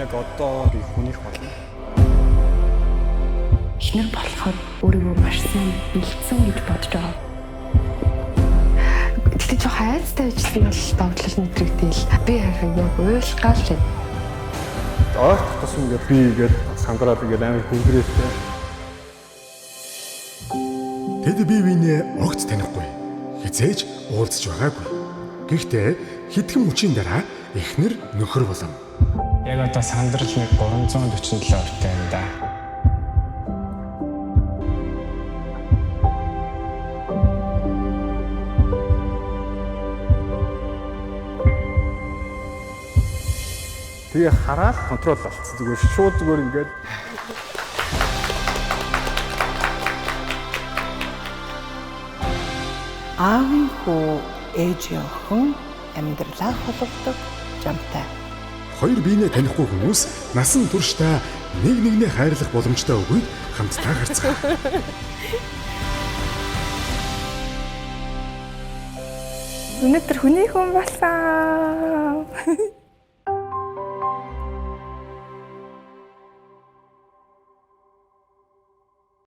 яг одоо би хүнийх болно. Эхнэр болохоор өөрийгөө маш сайн бэлдсэн гэж бодож байгаа. Тэгтээ ч хайцтай ажлын бол догтлол нэтрэгдээл. Би харин яг уйлгаал шээ. Ойрт тус ингээд би ингээд сандраад ингээд амар хөнгөрөөтэй. Тэд бие биенээ огт танихгүй. Хизээж уулзч байгаагүй. Гэхдээ хэдхэн мөчийн дараа эхнэр нөхөр болов. Яг одоо сандрал нэг 347 ортой юм да. Тэгээ хараад контрол авчихсан. Зүгээр шууд зүгээр ингээд аавын хүү ээж охин амьдралаа холбогддог жамтай. Хоёр биенээ танихгүй хүмүүс насан туршдаа нэг нэгнээ хайрлах боломжтой өгөөд хамтдаа харцгаа. Өнөөдөр хүний хүн болсон.